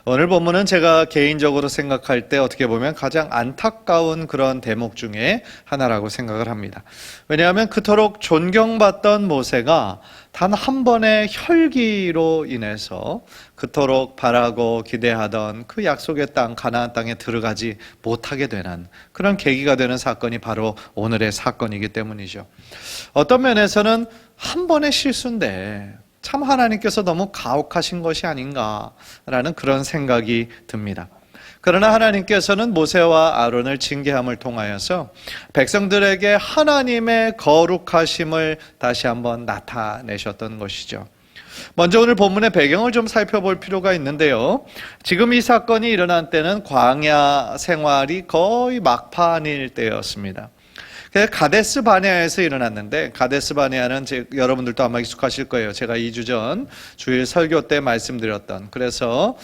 오늘 본문은 제가 개인적으로 생각할 때 어떻게 보면 가장 안타까운 그런 대목 중에 하나라고 생각을 합니다. 왜냐하면 그토록 존경받던 모세가 단 한 번의 혈기로 인해서 그토록 바라고 기대하던 그 약속의 땅, 가나안 땅에 들어가지 못하게 되는 그런 계기가 되는 사건이 바로 오늘의 사건이기 때문이죠. 어떤 면에서는 한 번의 실수인데 참 하나님께서 너무 가혹하신 것이 아닌가라는 그런 생각이 듭니다. 그러나 하나님께서는 모세와 아론을 징계함을 통하여서 백성들에게 하나님의 거룩하심을 다시 한번 나타내셨던 것이죠. 먼저 오늘 본문의 배경을 좀 살펴볼 필요가 있는데요. 지금 이 사건이 일어난 때는 광야 생활이 거의 막판일 때였습니다. 가데스 바네아에서 일어났는데, 가데스 바네아는 여러분들도 아마 익숙하실 거예요. 제가 2주 전 주일 설교 때 말씀드렸던, 그래서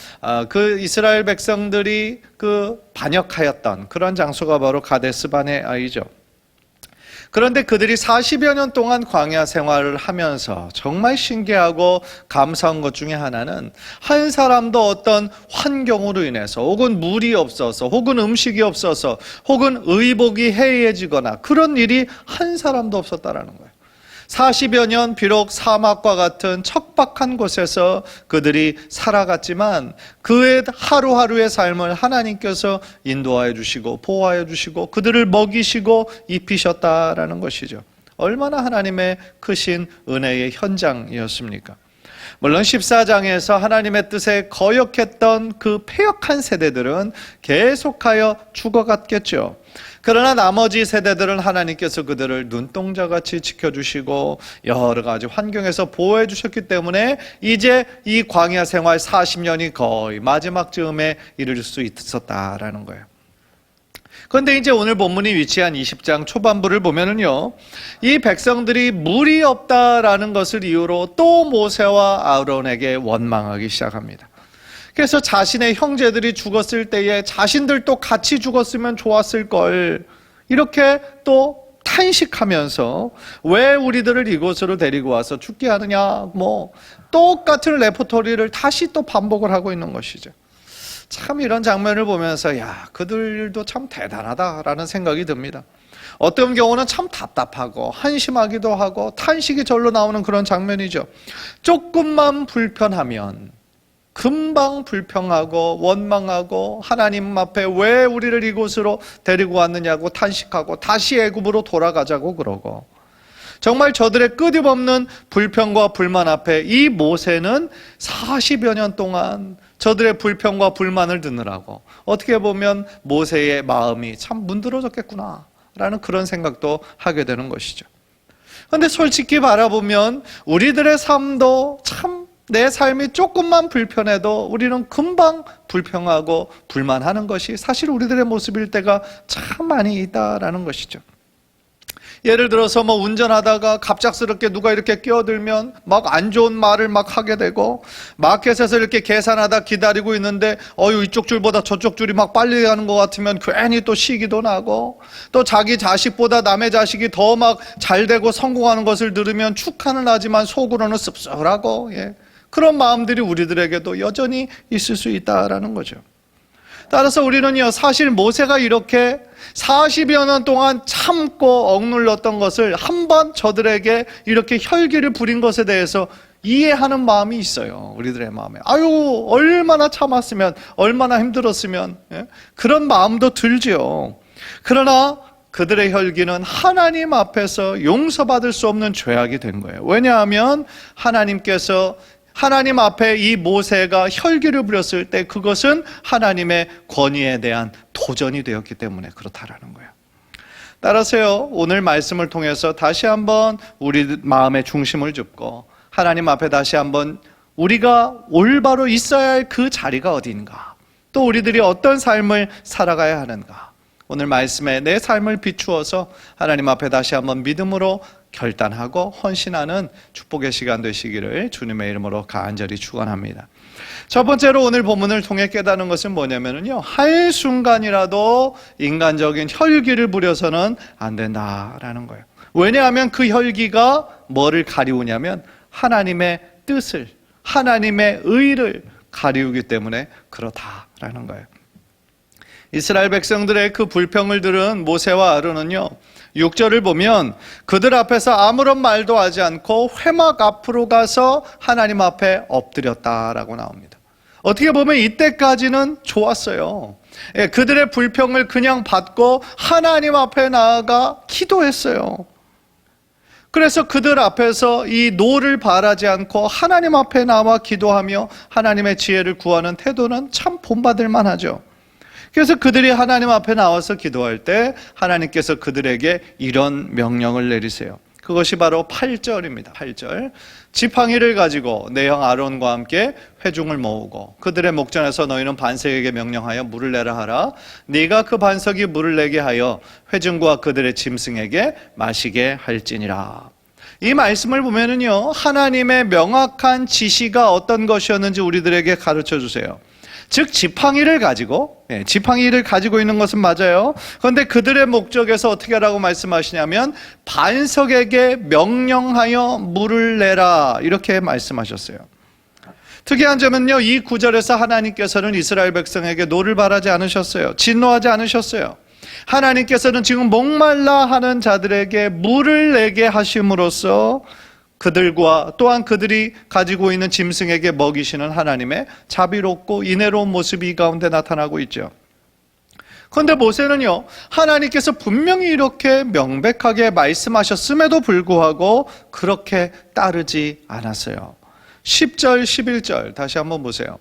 그 이스라엘 백성들이 그 반역하였던 그런 장소가 바로 가데스 바네아이죠. 그런데 그들이 40여 년 동안 광야 생활을 하면서 정말 신기하고 감사한 것 중에 하나는, 한 사람도 어떤 환경으로 인해서 혹은 물이 없어서 혹은 음식이 없어서 혹은 의복이 해이해지거나 그런 일이 한 사람도 없었다라는 거예요. 40여 년 비록 사막과 같은 척박한 곳에서 그들이 살아갔지만 그의 하루하루의 삶을 하나님께서 인도하여 주시고 보호하여 주시고 그들을 먹이시고 입히셨다라는 것이죠. 얼마나 하나님의 크신 은혜의 현장이었습니까? 물론 14장에서 하나님의 뜻에 거역했던 그 패역한 세대들은 계속하여 죽어갔겠죠. 그러나 나머지 세대들은 하나님께서 그들을 눈동자같이 지켜주시고 여러 가지 환경에서 보호해 주셨기 때문에 이제 이 광야 생활 40년이 거의 마지막 즈음에 이를 수 있었다라는 거예요. 그런데 이제 오늘 본문이 위치한 20장 초반부를 보면은요, 이 백성들이 물이 없다라는 것을 이유로 또 모세와 아론에게 원망하기 시작합니다. 그래서 자신의 형제들이 죽었을 때에 자신들도 같이 죽었으면 좋았을 걸, 이렇게 또 탄식하면서 왜 우리들을 이곳으로 데리고 와서 죽게 하느냐, 똑같은 레포토리를 다시 또 반복을 하고 있는 것이죠. 참 이런 장면을 보면서 그들도 참 대단하다라는 생각이 듭니다. 어떤 경우는 참 답답하고 한심하기도 하고 탄식이 절로 나오는 그런 장면이죠. 조금만 불편하면 금방 불평하고 원망하고 하나님 앞에 왜 우리를 이곳으로 데리고 왔느냐고 탄식하고 다시 애굽으로 돌아가자고 그러고, 정말 저들의 끊임없는 불평과 불만 앞에 이 모세는 40여 년 동안 저들의 불평과 불만을 듣느라고 어떻게 보면 모세의 마음이 참 문드러졌겠구나 라는 그런 생각도 하게 되는 것이죠. 그런데 솔직히 바라보면 우리들의 삶도 참 내 삶이 조금만 불편해도 우리는 금방 불평하고 불만하는 것이 사실 우리들의 모습일 때가 참 많이 있다라는 것이죠. 예를 들어서 운전하다가 갑작스럽게 누가 이렇게 끼어들면 막 안 좋은 말을 막 하게 되고, 마켓에서 이렇게 계산하다 기다리고 있는데 이쪽 줄보다 저쪽 줄이 막 빨리 가는 것 같으면 괜히 또 시기도 나고, 또 자기 자식보다 남의 자식이 더 막 잘 되고 성공하는 것을 들으면 축하는 하지만 속으로는 씁쓸하고, 그런 마음들이 우리들에게도 여전히 있을 수 있다라는 거죠. 따라서 우리는요, 사실 모세가 이렇게 40여 년 동안 참고 억눌렀던 것을 한번 저들에게 이렇게 혈기를 부린 것에 대해서 이해하는 마음이 있어요. 우리들의 마음에. 얼마나 참았으면, 얼마나 힘들었으면, 그런 마음도 들죠. 그러나 그들의 혈기는 하나님 앞에서 용서받을 수 없는 죄악이 된 거예요. 왜냐하면 하나님 앞에 이 모세가 혈기를 부렸을 때 그것은 하나님의 권위에 대한 도전이 되었기 때문에 그렇다라는 거예요. 따라서요, 오늘 말씀을 통해서 다시 한번 우리 마음의 중심을 짚고 하나님 앞에 다시 한번 우리가 올바로 있어야 할 그 자리가 어디인가, 또 우리들이 어떤 삶을 살아가야 하는가, 오늘 말씀에 내 삶을 비추어서 하나님 앞에 다시 한번 믿음으로 결단하고 헌신하는 축복의 시간 되시기를 주님의 이름으로 간절히 축원합니다. 첫 번째로 오늘 본문을 통해 깨닫는 것은 뭐냐면요, 한순간이라도 인간적인 혈기를 부려서는 안 된다라는 거예요. 왜냐하면 그 혈기가 뭐를 가리우냐면 하나님의 뜻을, 하나님의 의를 가리우기 때문에 그렇다라는 거예요. 이스라엘 백성들의 그 불평을 들은 모세와 아론은요, 6절을 보면 그들 앞에서 아무런 말도 하지 않고 회막 앞으로 가서 하나님 앞에 엎드렸다라고 나옵니다. 어떻게 보면 이때까지는 좋았어요. 그들의 불평을 그냥 받고 하나님 앞에 나아가 기도했어요. 그래서 그들 앞에서 이 노를 바라지 않고 하나님 앞에 나와 기도하며 하나님의 지혜를 구하는 태도는 참 본받을 만하죠. 그래서 그들이 하나님 앞에 나와서 기도할 때 하나님께서 그들에게 이런 명령을 내리세요. 그것이 바로 8절입니다. 8절. 지팡이를 가지고 내 형 아론과 함께 회중을 모으고 그들의 목전에서 너희는 반석에게 명령하여 물을 내라 하라. 네가 그 반석이 물을 내게 하여 회중과 그들의 짐승에게 마시게 할지니라. 이 말씀을 보면은요, 하나님의 명확한 지시가 어떤 것이었는지 우리들에게 가르쳐 주세요. 즉 지팡이를 가지고, 지팡이를 가지고 있는 것은 맞아요. 그런데 그들의 목적에서 어떻게 하라고 말씀하시냐면 반석에게 명령하여 물을 내라, 이렇게 말씀하셨어요. 특이한 점은요, 이 구절에서 하나님께서는 이스라엘 백성에게 노를 바라지 않으셨어요. 진노하지 않으셨어요. 하나님께서는 지금 목말라 하는 자들에게 물을 내게 하심으로써 그들과 또한 그들이 가지고 있는 짐승에게 먹이시는 하나님의 자비롭고 인애로운 모습이 이 가운데 나타나고 있죠. 그런데 모세는요, 하나님께서 분명히 이렇게 명백하게 말씀하셨음에도 불구하고 그렇게 따르지 않았어요. 10절, 11절 다시 한번 보세요.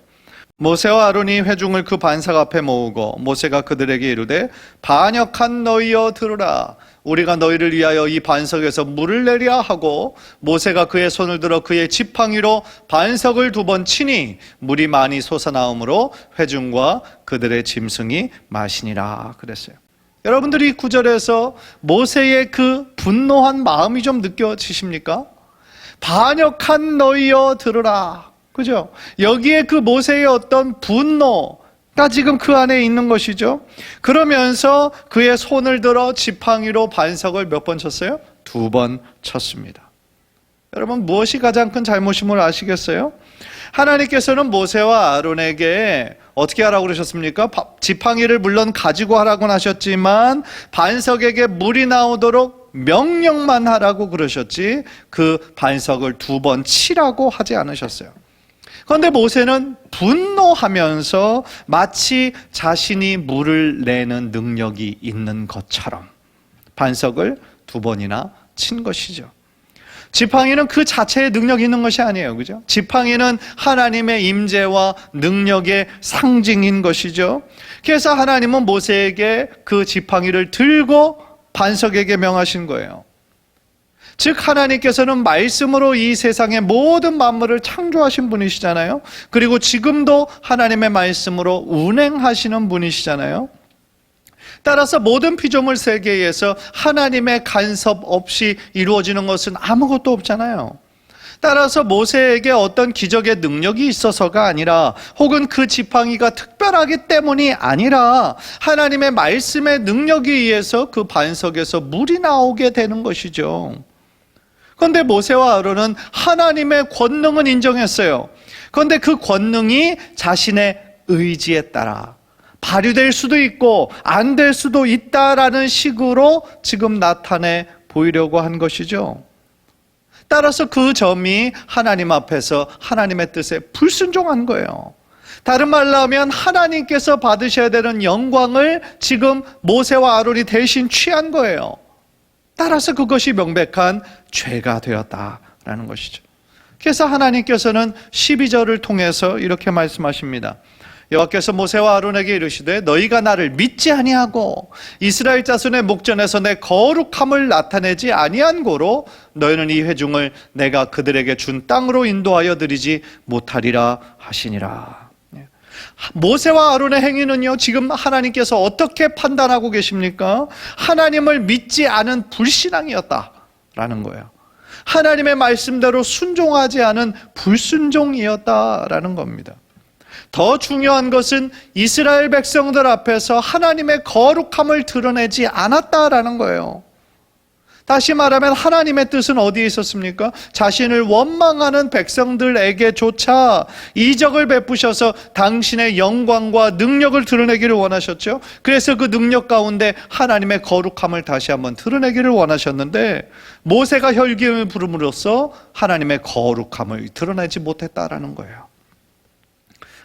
모세와 아론이 회중을 그 반석 앞에 모으고 모세가 그들에게 이르되 반역한 너희여 들으라. 우리가 너희를 위하여 이 반석에서 물을 내리라 하고 모세가 그의 손을 들어 그의 지팡이로 반석을 2번 치니 물이 많이 솟아나오므로 회중과 그들의 짐승이 마시니라 그랬어요. 여러분들이 이 구절에서 모세의 그 분노한 마음이 좀 느껴지십니까? 반역한 너희여 들으라. 그죠? 여기에 그 모세의 어떤 분노가 지금 그 안에 있는 것이죠. 그러면서 그의 손을 들어 지팡이로 반석을 몇 번 쳤어요? 2번 쳤습니다. 여러분, 무엇이 가장 큰 잘못임을 아시겠어요? 하나님께서는 모세와 아론에게 어떻게 하라고 그러셨습니까? 지팡이를 물론 가지고 하라고 하셨지만 반석에게 물이 나오도록 명령만 하라고 그러셨지 그 반석을 2번 치라고 하지 않으셨어요. 그런데 모세는 분노하면서 마치 자신이 물을 내는 능력이 있는 것처럼 반석을 2번이나 친 것이죠. 지팡이는 그 자체의 능력이 있는 것이 아니에요. 그죠? 지팡이는 하나님의 임재와 능력의 상징인 것이죠. 그래서 하나님은 모세에게 그 지팡이를 들고 반석에게 명하신 거예요. 즉 하나님께서는 말씀으로 이 세상의 모든 만물을 창조하신 분이시잖아요. 그리고 지금도 하나님의 말씀으로 운행하시는 분이시잖아요. 따라서 모든 피조물 세계에서 하나님의 간섭 없이 이루어지는 것은 아무것도 없잖아요. 따라서 모세에게 어떤 기적의 능력이 있어서가 아니라 혹은 그 지팡이가 특별하기 때문이 아니라 하나님의 말씀의 능력에 의해서 그 반석에서 물이 나오게 되는 것이죠. 그런데 모세와 아론은 하나님의 권능은 인정했어요. 그런데 그 권능이 자신의 의지에 따라 발휘될 수도 있고 안 될 수도 있다라는 식으로 지금 나타내 보이려고 한 것이죠. 따라서 그 점이 하나님 앞에서 하나님의 뜻에 불순종한 거예요. 다른 말로 하면 하나님께서 받으셔야 되는 영광을 지금 모세와 아론이 대신 취한 거예요. 따라서 그것이 명백한 죄가 되었다라는 것이죠. 그래서 하나님께서는 12절을 통해서 이렇게 말씀하십니다. 여호와께서 모세와 아론에게 이르시되 너희가 나를 믿지 아니하고 이스라엘 자손의 목전에서 내 거룩함을 나타내지 아니한 고로 너희는 이 회중을 내가 그들에게 준 땅으로 인도하여 드리지 못하리라 하시니라. 모세와 아론의 행위는요, 지금 하나님께서 어떻게 판단하고 계십니까? 하나님을 믿지 않은 불신앙이었다라는 거예요. 하나님의 말씀대로 순종하지 않은 불순종이었다라는 겁니다. 더 중요한 것은 이스라엘 백성들 앞에서 하나님의 거룩함을 드러내지 않았다라는 거예요. 다시 말하면 하나님의 뜻은 어디에 있었습니까? 자신을 원망하는 백성들에게조차 이적을 베푸셔서 당신의 영광과 능력을 드러내기를 원하셨죠. 그래서 그 능력 가운데 하나님의 거룩함을 다시 한번 드러내기를 원하셨는데, 모세가 혈기를 부름으로써 하나님의 거룩함을 드러내지 못했다라는 거예요.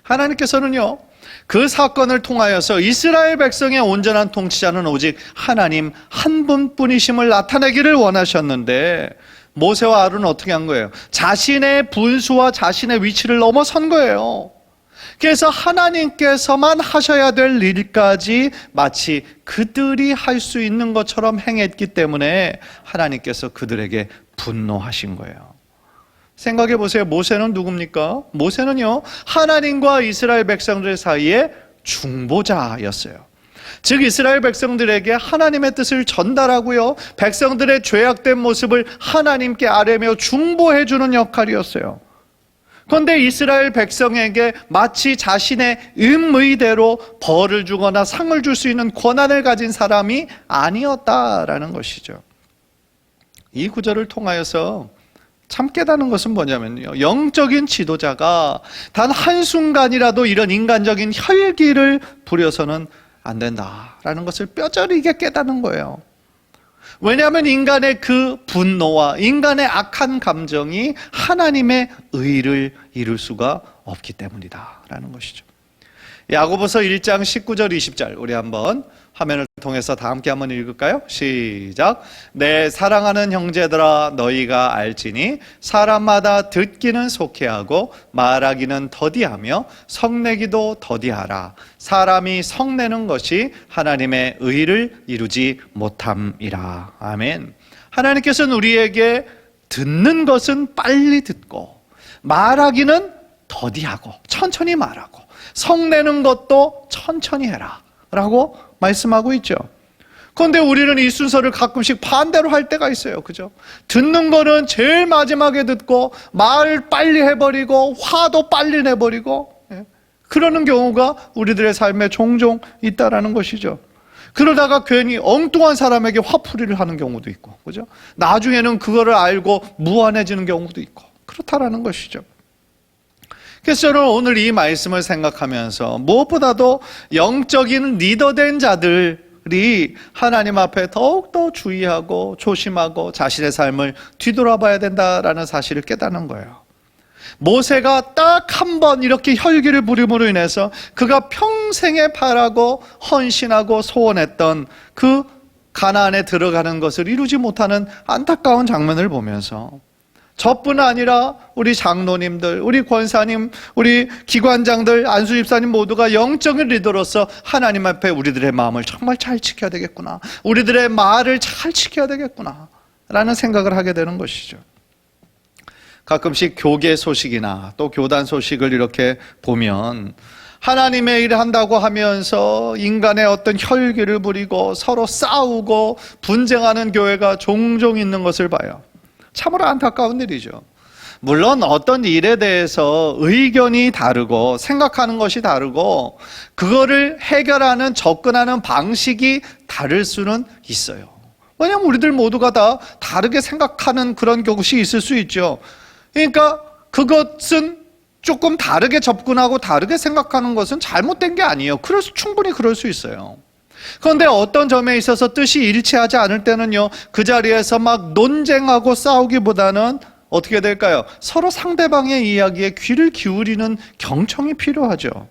하나님께서는요, 그 사건을 통하여서 이스라엘 백성의 온전한 통치자는 오직 하나님 한 분뿐이심을 나타내기를 원하셨는데, 모세와 아론은 어떻게 한 거예요? 자신의 분수와 자신의 위치를 넘어선 거예요. 그래서 하나님께서만 하셔야 될 일까지 마치 그들이 할 수 있는 것처럼 행했기 때문에 하나님께서 그들에게 분노하신 거예요. 생각해 보세요. 모세는 누굽니까? 모세는요, 하나님과 이스라엘 백성들 사이에 중보자였어요. 즉 이스라엘 백성들에게 하나님의 뜻을 전달하고요, 백성들의 죄악된 모습을 하나님께 아뢰며 중보해 주는 역할이었어요. 그런데 이스라엘 백성에게 마치 자신의 임의대로 벌을 주거나 상을 줄 수 있는 권한을 가진 사람이 아니었다라는 것이죠. 이 구절을 통하여서 참 깨닫는 것은 뭐냐면요, 영적인 지도자가 단 한순간이라도 이런 인간적인 혈기를 부려서는 안 된다라는 것을 뼈저리게 깨닫는 거예요. 왜냐하면 인간의 그 분노와 인간의 악한 감정이 하나님의 의를 이룰 수가 없기 때문이다라는 것이죠. 야고보서 1장 19절 20절 우리 한번 화면을 통해서 다 함께 한번 읽을까요? 시작. 내 사랑하는 형제들아, 너희가 알지니 사람마다 듣기는 속히하고 말하기는 더디하며 성내기도 더디하라. 사람이 성내는 것이 하나님의 의를 이루지 못함이라. 아멘. 하나님께서는 우리에게 듣는 것은 빨리 듣고, 말하기는 더디하고 천천히 말하고, 성내는 것도 천천히 해라 라고 말씀하고 있죠. 그런데 우리는 이 순서를 가끔씩 반대로 할 때가 있어요. 그죠? 듣는 거는 제일 마지막에 듣고, 말 빨리 해버리고, 화도 빨리 내버리고, 그러는 경우가 우리들의 삶에 종종 있다라는 것이죠. 그러다가 괜히 엉뚱한 사람에게 화풀이를 하는 경우도 있고, 그죠? 나중에는 그거를 알고 무안해지는 경우도 있고, 그렇다라는 것이죠. 그래서 저는 오늘 이 말씀을 생각하면서 무엇보다도 영적인 리더된 자들이 하나님 앞에 더욱더 주의하고 조심하고 자신의 삶을 뒤돌아봐야 된다라는 사실을 깨닫는 거예요. 모세가 딱 한 번 이렇게 혈기를 부림으로 인해서 그가 평생에 바라고 헌신하고 소원했던 그 가나안에 들어가는 것을 이루지 못하는 안타까운 장면을 보면서, 저뿐 아니라 우리 장로님들, 우리 권사님, 우리 기관장들, 안수집사님 모두가 영적인 리더로서 하나님 앞에 우리들의 마음을 정말 잘 지켜야 되겠구나, 우리들의 말을 잘 지켜야 되겠구나 라는 생각을 하게 되는 것이죠. 가끔씩 교계 소식이나 또 교단 소식을 이렇게 보면 하나님의 일을 한다고 하면서 인간의 어떤 혈기를 부리고 서로 싸우고 분쟁하는 교회가 종종 있는 것을 봐요. 참으로 안타까운 일이죠. 물론 어떤 일에 대해서 의견이 다르고 생각하는 것이 다르고 그거를 해결하는 접근하는 방식이 다를 수는 있어요. 왜냐하면 우리들 모두가 다 다르게 생각하는 그런 것이 있을 수 있죠. 그러니까 그것은 조금 다르게 접근하고 다르게 생각하는 것은 잘못된 게 아니에요. 충분히 그럴 수 있어요. 그런데 어떤 점에 있어서 뜻이 일치하지 않을 때는요, 그 자리에서 막 논쟁하고 싸우기보다는 어떻게 될까요? 서로 상대방의 이야기에 귀를 기울이는 경청이 필요하죠.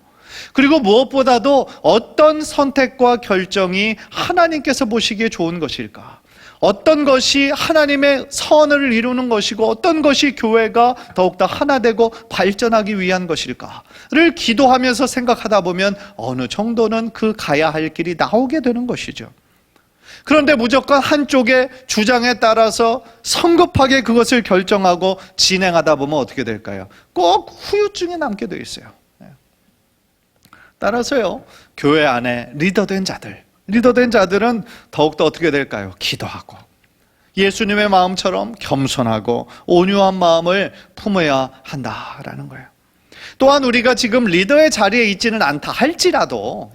그리고 무엇보다도 어떤 선택과 결정이 하나님께서 보시기에 좋은 것일까? 어떤 것이 하나님의 선을 이루는 것이고 어떤 것이 교회가 더욱더 하나 되고 발전하기 위한 것일까를 기도하면서 생각하다 보면 어느 정도는 그 가야 할 길이 나오게 되는 것이죠. 그런데 무조건 한쪽의 주장에 따라서 성급하게 그것을 결정하고 진행하다 보면 어떻게 될까요? 꼭 후유증이 남게 돼 있어요. 따라서요, 교회 안에 리더된 자들은 더욱더 어떻게 될까요? 기도하고 예수님의 마음처럼 겸손하고 온유한 마음을 품어야 한다라는 거예요. 또한 우리가 지금 리더의 자리에 있지는 않다 할지라도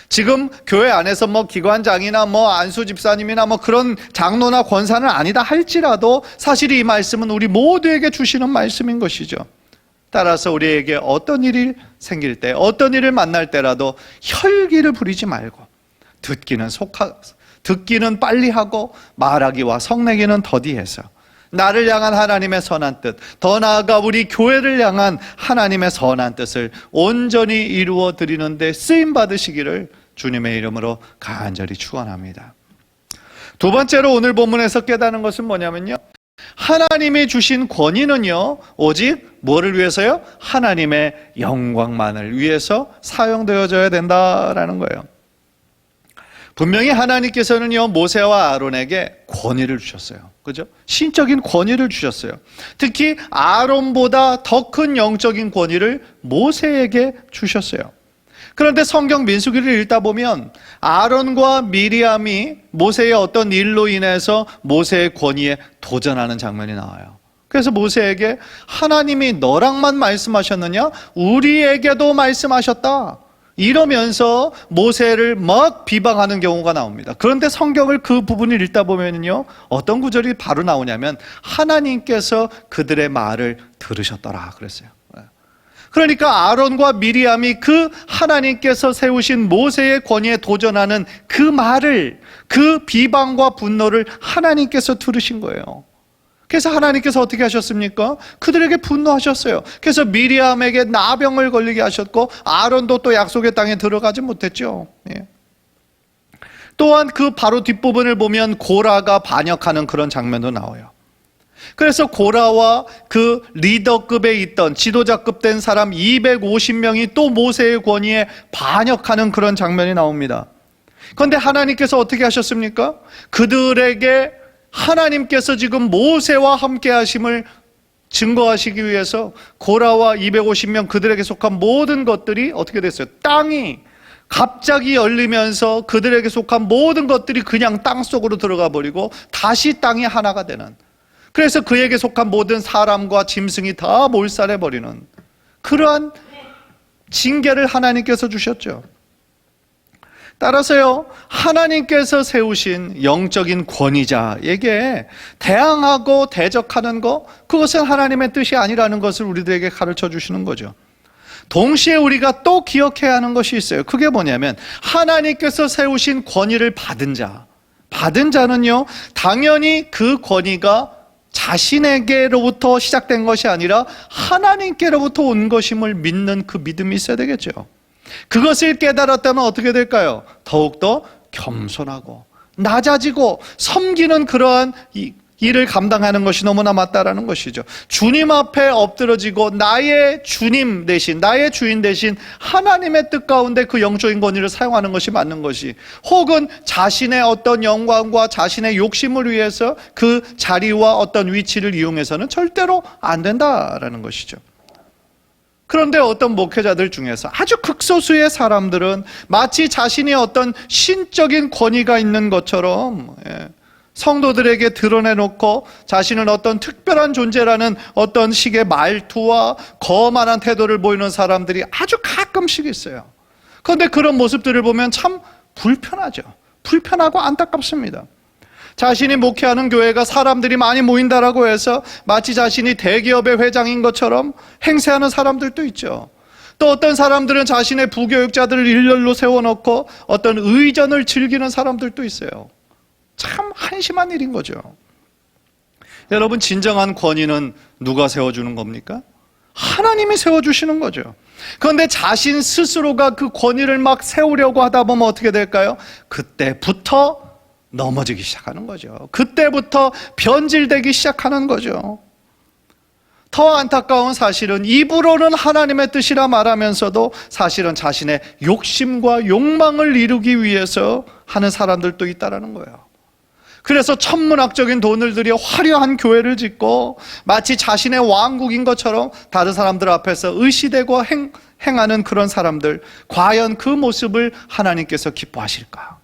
지금 교회 안에서 뭐 기관장이나 뭐 안수 집사님이나 뭐 그런 장로나 권사는 아니다 할지라도 사실 이 말씀은 우리 모두에게 주시는 말씀인 것이죠. 따라서 우리에게 어떤 일이 생길 때, 어떤 일을 만날 때라도 혈기를 부리지 말고 듣기는 빨리 하고 말하기와 성내기는 더디해서 나를 향한 하나님의 선한 뜻, 더 나아가 우리 교회를 향한 하나님의 선한 뜻을 온전히 이루어 드리는데 쓰임 받으시기를 주님의 이름으로 간절히 축원합니다. 두 번째로 오늘 본문에서 깨닫는 것은 뭐냐면요, 하나님이 주신 권위는요 오직 뭐를 위해서요? 하나님의 영광만을 위해서 사용되어져야 된다라는 거예요. 분명히 하나님께서는요 모세와 아론에게 권위를 주셨어요. 그죠? 신적인 권위를 주셨어요. 특히 아론보다 더 큰 영적인 권위를 모세에게 주셨어요. 그런데 성경 민수기를 읽다 보면 아론과 미리암이 모세의 어떤 일로 인해서 모세의 권위에 도전하는 장면이 나와요. 그래서 모세에게 하나님이 너랑만 말씀하셨느냐? 우리에게도 말씀하셨다. 이러면서 모세를 막 비방하는 경우가 나옵니다. 그런데 성경을 그 부분을 읽다 보면요 어떤 구절이 바로 나오냐면 하나님께서 그들의 말을 들으셨더라 그랬어요. 그러니까 아론과 미리암이 그 하나님께서 세우신 모세의 권위에 도전하는 그 말을, 그 비방과 분노를 하나님께서 들으신 거예요. 그래서 하나님께서 어떻게 하셨습니까? 그들에게 분노하셨어요. 그래서 미리암에게 나병을 걸리게 하셨고 아론도 또 약속의 땅에 들어가지 못했죠. 예. 또한 그 바로 뒷부분을 보면 고라가 반역하는 그런 장면도 나와요. 그래서 고라와 그 리더급에 있던 지도자급 된 사람 250명이 또 모세의 권위에 반역하는 그런 장면이 나옵니다. 그런데 하나님께서 어떻게 하셨습니까? 그들에게 하나님께서 지금 모세와 함께 하심을 증거하시기 위해서 고라와 250명 그들에게 속한 모든 것들이 어떻게 됐어요? 땅이 갑자기 열리면서 그들에게 속한 모든 것들이 그냥 땅 속으로 들어가 버리고 다시 땅이 하나가 되는, 그래서 그에게 속한 모든 사람과 짐승이 다 몰살해 버리는 그러한 징계를 하나님께서 주셨죠. 따라서요 하나님께서 세우신 영적인 권위자에게 대항하고 대적하는 것, 그것은 하나님의 뜻이 아니라는 것을 우리들에게 가르쳐 주시는 거죠. 동시에 우리가 또 기억해야 하는 것이 있어요. 그게 뭐냐면 하나님께서 세우신 권위를 받은 자는요 당연히 그 권위가 자신에게로부터 시작된 것이 아니라 하나님께로부터 온 것임을 믿는 그 믿음이 있어야 되겠죠. 그것을 깨달았다면 어떻게 될까요? 더욱더 겸손하고 낮아지고 섬기는 그러한 일을 감당하는 것이 너무나 맞다라는 것이죠. 주님 앞에 엎드러지고 나의 주님 대신, 나의 주인 대신 하나님의 뜻 가운데 그 영적인 권위를 사용하는 것이 맞는 것이, 혹은 자신의 어떤 영광과 자신의 욕심을 위해서 그 자리와 어떤 위치를 이용해서는 절대로 안 된다라는 것이죠. 그런데 어떤 목회자들 중에서 아주 극소수의 사람들은 마치 자신이 어떤 신적인 권위가 있는 것처럼 성도들에게 드러내놓고 자신은 어떤 특별한 존재라는 어떤 식의 말투와 거만한 태도를 보이는 사람들이 아주 가끔씩 있어요. 그런데 그런 모습들을 보면 참 불편하죠. 불편하고 안타깝습니다. 자신이 목회하는 교회가 사람들이 많이 모인다라고 해서 마치 자신이 대기업의 회장인 것처럼 행세하는 사람들도 있죠. 또 어떤 사람들은 자신의 부교육자들을 일렬로 세워놓고 어떤 의전을 즐기는 사람들도 있어요. 참 한심한 일인 거죠. 여러분, 진정한 권위는 누가 세워주는 겁니까? 하나님이 세워주시는 거죠. 그런데 자신 스스로가 그 권위를 막 세우려고 하다 보면 어떻게 될까요? 그때부터 넘어지기 시작하는 거죠. 그때부터 변질되기 시작하는 거죠. 더 안타까운 사실은 입으로는 하나님의 뜻이라 말하면서도 사실은 자신의 욕심과 욕망을 이루기 위해서 하는 사람들도 있다는 거예요. 그래서 천문학적인 돈을 들여 화려한 교회를 짓고 마치 자신의 왕국인 것처럼 다른 사람들 앞에서 의시되고 행하는 그런 사람들, 과연 그 모습을 하나님께서 기뻐하실까?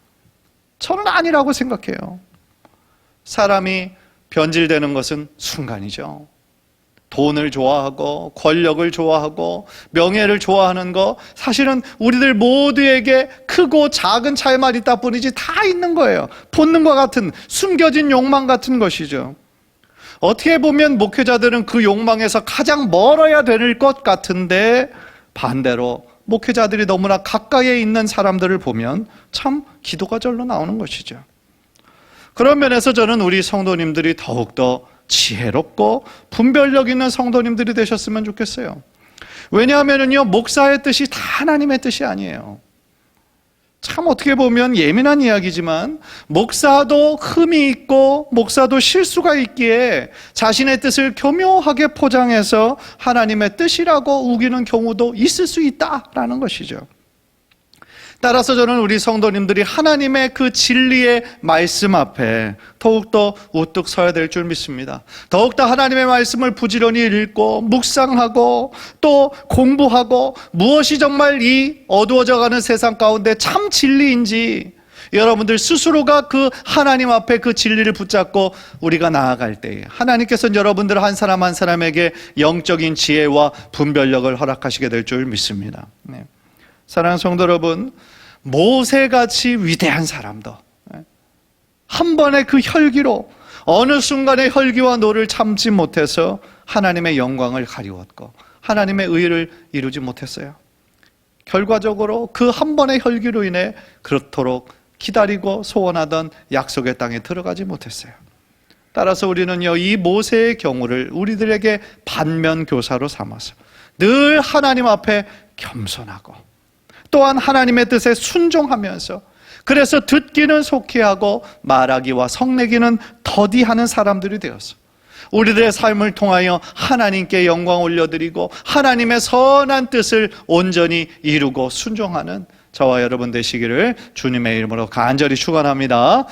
저는 아니라고 생각해요. 사람이 변질되는 것은 순간이죠. 돈을 좋아하고 권력을 좋아하고 명예를 좋아하는 거, 사실은 우리들 모두에게 크고 작은 차이만 있다 뿐이지 다 있는 거예요. 본능과 같은 숨겨진 욕망 같은 것이죠. 어떻게 보면 목회자들은 그 욕망에서 가장 멀어야 될 것 같은데, 반대로 목회자들이 너무나 가까이에 있는 사람들을 보면 참 기도가 절로 나오는 것이죠. 그런 면에서 저는 우리 성도님들이 더욱더 지혜롭고 분별력 있는 성도님들이 되셨으면 좋겠어요. 왜냐하면요, 목사의 뜻이 다 하나님의 뜻이 아니에요. 참 어떻게 보면 예민한 이야기지만, 목사도 흠이 있고 목사도 실수가 있기에 자신의 뜻을 교묘하게 포장해서 하나님의 뜻이라고 우기는 경우도 있을 수 있다라는 것이죠. 따라서 저는 우리 성도님들이 하나님의 그 진리의 말씀 앞에 더욱더 우뚝 서야 될 줄 믿습니다. 더욱더 하나님의 말씀을 부지런히 읽고 묵상하고 또 공부하고, 무엇이 정말 이 어두워져가는 세상 가운데 참 진리인지 여러분들 스스로가 그 하나님 앞에 그 진리를 붙잡고 우리가 나아갈 때에 하나님께서는 여러분들 한 사람 한 사람에게 영적인 지혜와 분별력을 허락하시게 될 줄 믿습니다. 네. 사랑하는 성도 여러분, 모세같이 위대한 사람도 한 번의 그 혈기로 어느 순간의 혈기와 노를 참지 못해서 하나님의 영광을 가리웠고 하나님의 의를 이루지 못했어요. 결과적으로 그 한 번의 혈기로 인해 그렇도록 기다리고 소원하던 약속의 땅에 들어가지 못했어요. 따라서 우리는요, 이 모세의 경우를 우리들에게 반면교사로 삼아서 늘 하나님 앞에 겸손하고 또한 하나님의 뜻에 순종하면서, 그래서 듣기는 속히 하고 말하기와 성내기는 더디하는 사람들이 되어서 우리들의 삶을 통하여 하나님께 영광 올려드리고 하나님의 선한 뜻을 온전히 이루고 순종하는 저와 여러분 되시기를 주님의 이름으로 간절히 축원합니다.